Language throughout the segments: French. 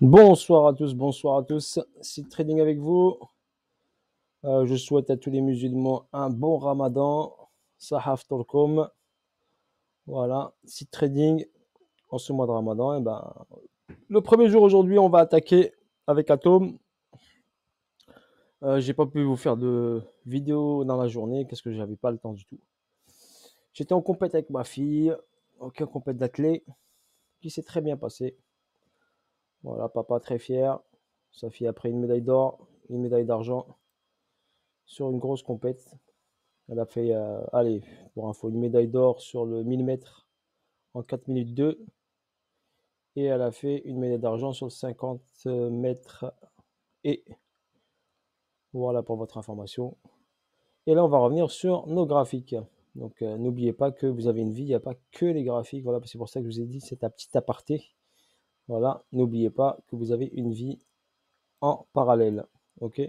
Bonsoir à tous. C'est Trading avec vous. Je souhaite à tous les musulmans un bon Ramadan. Sahaf Tolkom. Voilà, Seed Trading en ce mois de Ramadan. Et ben, le premier jour aujourd'hui, on va attaquer avec Atom. J'ai pas pu vous faire de vidéo dans la journée parce que j'avais pas le temps du tout. J'étais en compète avec ma fille, en compète d'athlée, qui s'est très bien passé. Voilà, papa très fier. Sa fille a pris une médaille d'or, une médaille d'argent sur une grosse compète. Elle a fait, allez, pour info, une médaille d'or sur le 1000 mètres en 4 minutes 2. Et elle a fait une médaille d'argent sur le 50 mètres. Et voilà pour votre information. Et là, on va revenir sur nos graphiques. Donc, n'oubliez pas que vous avez une vie, il n'y a pas que les graphiques. Voilà, c'est pour ça que je vous ai dit, c'est un petit aparté. Voilà, n'oubliez pas que vous avez une vie en parallèle. Ok?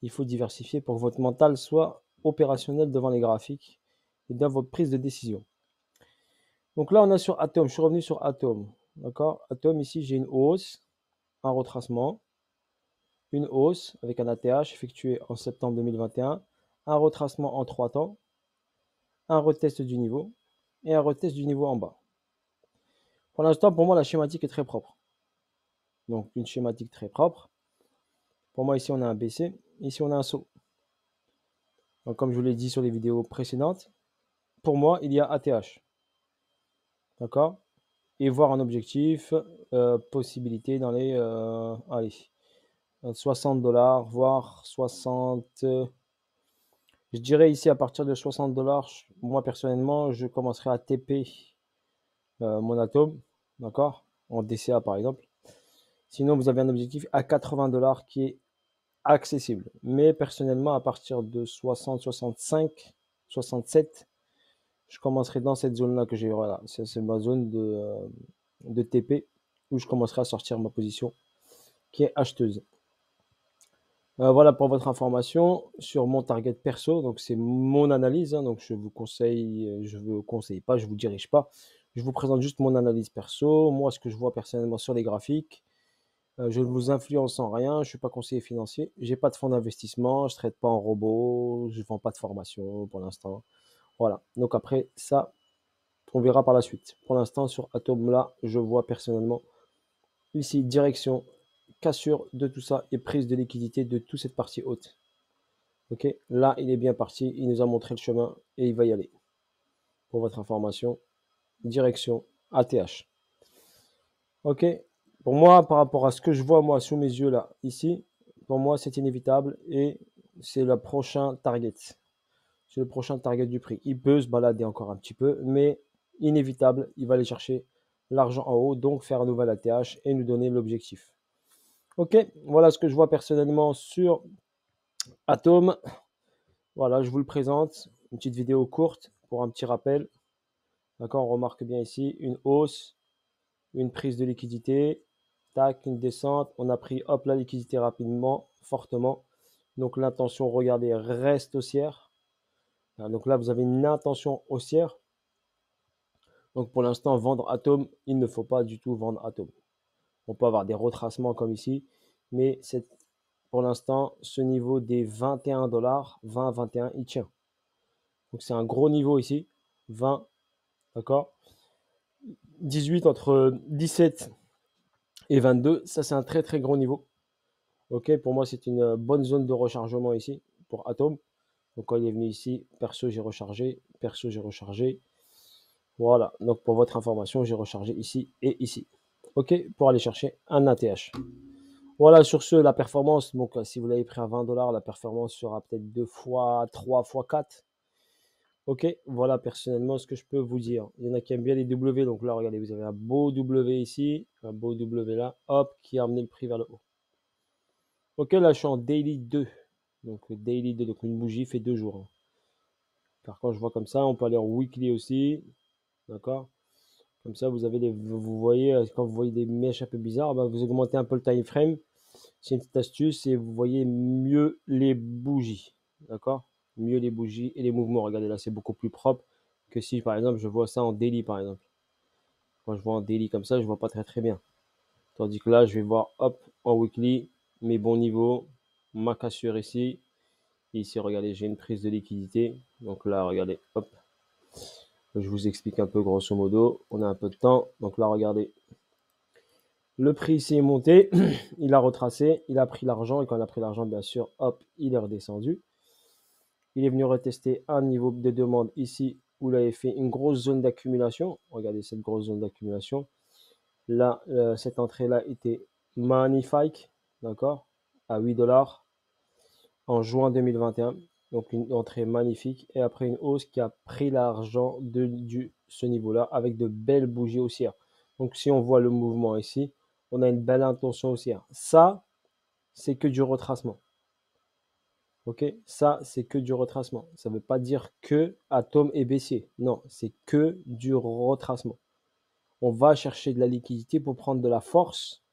Il faut diversifier pour que votre mental soit opérationnel devant les graphiques et dans votre prise de décision. Donc là, on a sur Atom. Je suis revenu sur Atom. D'accord? Atom, ici, j'ai une hausse, un retracement, une hausse avec un ATH effectué en septembre 2021, un retracement en 3 temps, un retest du niveau et un retest du niveau en bas. Pour l'instant, pour moi, la schématique est très propre. Donc, une schématique très propre. Pour moi, ici, on a un BC. Ici, on a un saut. Donc, comme je vous l'ai dit sur les vidéos précédentes, pour moi, il y a ATH. D'accord? Et voir un objectif, possibilité dans les, allez, 60 $, voire 60. Je dirais ici à partir de 60 $, moi personnellement, je commencerai à TP mon atome, d'accord? En DCA par exemple. Sinon, vous avez un objectif à 80 $ qui est accessible. Mais personnellement, à partir de 60, 65, 67, je commencerai dans cette zone-là que j'ai. Voilà, c'est ma zone de TP où je commencerai à sortir ma position qui est acheteuse. Voilà pour votre information sur mon target perso. Donc c'est mon analyse, hein, donc je vous conseille, je vous conseille pas, je vous dirige pas. Je vous présente juste mon analyse perso, moi ce que je vois personnellement sur les graphiques. Je ne vous influence en rien, je suis pas conseiller financier, j'ai pas de fonds d'investissement, je traite pas en robot, je vends pas de formation pour l'instant. Voilà. Donc après ça, on verra par la suite. Pour l'instant sur Atom là, je vois personnellement ici direction cassure de tout ça et prise de liquidité de toute cette partie haute. Ok, là il est bien parti, il nous a montré le chemin et il va y aller. Pour votre information, direction ATH. Ok, pour moi, par rapport à ce que je vois moi sous mes yeux là, ici, pour moi c'est inévitable et c'est le prochain target. C'est le prochain target du prix. Il peut se balader encore un petit peu, mais inévitable, il va aller chercher l'argent en haut, donc faire un nouvel ATH et nous donner l'objectif. Ok, voilà ce que je vois personnellement sur Atom. Voilà, je vous le présente. Une petite vidéo courte pour un petit rappel. D'accord, on remarque bien ici une hausse, une prise de liquidité, tac, une descente. On a pris, hop, la liquidité rapidement, fortement. Donc l'intention, regardez, reste haussière. Donc là, vous avez une intention haussière. Donc pour l'instant, vendre Atom, il ne faut pas du tout vendre Atom. On peut avoir des retracements comme ici, mais c'est pour l'instant ce niveau des 21 $, 20, 21, il tient. Donc c'est un gros niveau ici, 20, d'accord? 18 entre 17 et 22, ça c'est un très très gros niveau. Ok, pour moi c'est une bonne zone de rechargement ici pour Atom. Donc quand il est venu ici, perso j'ai rechargé, perso j'ai rechargé. Voilà, donc pour votre information, j'ai rechargé ici et ici. Ok, pour aller chercher un ATH. Voilà, sur ce, la performance, donc si vous l'avez pris à 20 $, la performance sera peut-être 2 fois, 3 fois 4. Ok, voilà personnellement ce que je peux vous dire. Il y en a qui aiment bien les W, donc là, regardez, vous avez un beau W ici, un beau W là, hop, qui a amené le prix vers le haut. Ok, là, je suis en Daily 2. Donc, Daily 2, donc une bougie fait 2 jours. Car quand je vois comme ça, on peut aller en Weekly aussi. D'accord? Comme ça, vous avez vous voyez, quand vous voyez des mèches un peu bizarres, bah, vous augmentez un peu le time frame. C'est une petite astuce et vous voyez mieux les bougies. D'accord? Mieux les bougies et les mouvements. Regardez là, c'est beaucoup plus propre que si par exemple je vois ça en daily par exemple. Quand je vois en daily comme ça, je vois pas très très bien. Tandis que là, je vais voir, hop, en weekly, mes bons niveaux, ma cassure ici. Ici, regardez, j'ai une prise de liquidité. Donc là, regardez, hop. Je vous explique un peu grosso modo. On a un peu de temps. Donc là, regardez. Le prix ici est monté. Il a retracé. Il a pris l'argent. Et quand il a pris l'argent, bien sûr, hop, il est redescendu. Il est venu retester un niveau de demande ici où il avait fait une grosse zone d'accumulation. Regardez cette grosse zone d'accumulation. Là, cette entrée-là était magnifique. D'accord, à 8 $ en juin 2021. Donc une entrée magnifique. Et après une hausse qui a pris l'argent de ce niveau-là avec de belles bougies haussières. Donc si on voit le mouvement ici, on a une belle intention haussière. Ça, c'est que du retracement. Ok, ça, c'est que du retracement. Ça ne veut pas dire que Atom est baissier. Non, c'est que du retracement. On va chercher de la liquidité pour prendre de la force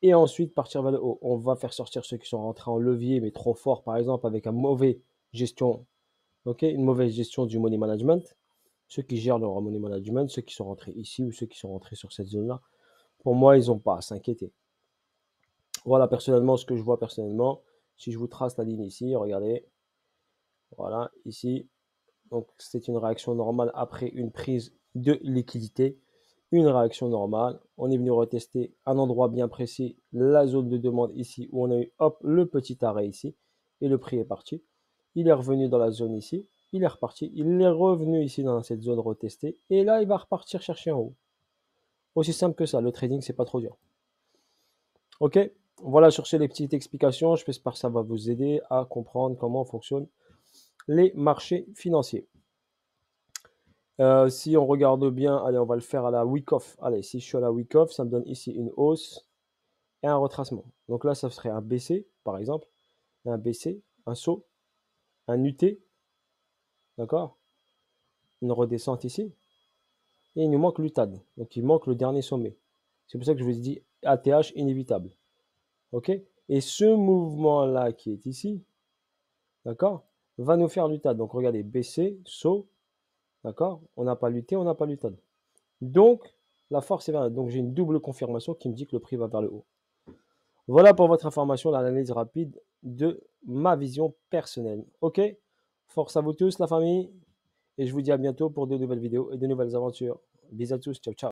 et ensuite partir vers le haut. On va faire sortir ceux qui sont rentrés en levier, mais trop fort, par exemple, avec une mauvaise gestion du money management. Ceux qui gèrent leur money management, ceux qui sont rentrés ici ou ceux qui sont rentrés sur cette zone-là, pour moi, ils n'ont pas à s'inquiéter. Voilà, personnellement, ce que je vois personnellement. Si je vous trace la ligne ici, regardez. Voilà, ici. Donc, c'est une réaction normale après une prise de liquidité. Une réaction normale. On est venu retester un endroit bien précis, la zone de demande ici, où on a eu, hop, le petit arrêt ici. Et le prix est parti. Il est revenu dans la zone ici. Il est reparti. Il est revenu ici dans cette zone retestée. Et là, il va repartir chercher en haut. Aussi simple que ça. Le trading, c'est pas trop dur. Ok, voilà sur ces petites explications. J'espère que ça va vous aider à comprendre comment fonctionnent les marchés financiers. Si on regarde bien, allez, on va le faire à la week-off. Allez, si je suis à la week-off, ça me donne ici une hausse et un retracement. Donc là, ça serait un BC, par exemple. Un BC, un saut, un UT, d'accord? Une redescente ici. Et il nous manque l'UTAD. Donc il manque le dernier sommet. C'est pour ça que je vous ai dit ATH inévitable. Ok? Et ce mouvement-là qui est ici, d'accord, va nous faire l'UTAD. Donc regardez, BC, saut, d'accord? On n'a pas l'UT, on n'a pas l'UTAD. Donc, la force est vers là. Donc j'ai une double confirmation qui me dit que le prix va vers le haut. Voilà pour votre information, l'analyse rapide de ma vision personnelle. Ok? Force à vous tous, la famille. Et je vous dis à bientôt pour de nouvelles vidéos et de nouvelles aventures. Bisous à tous, ciao ciao.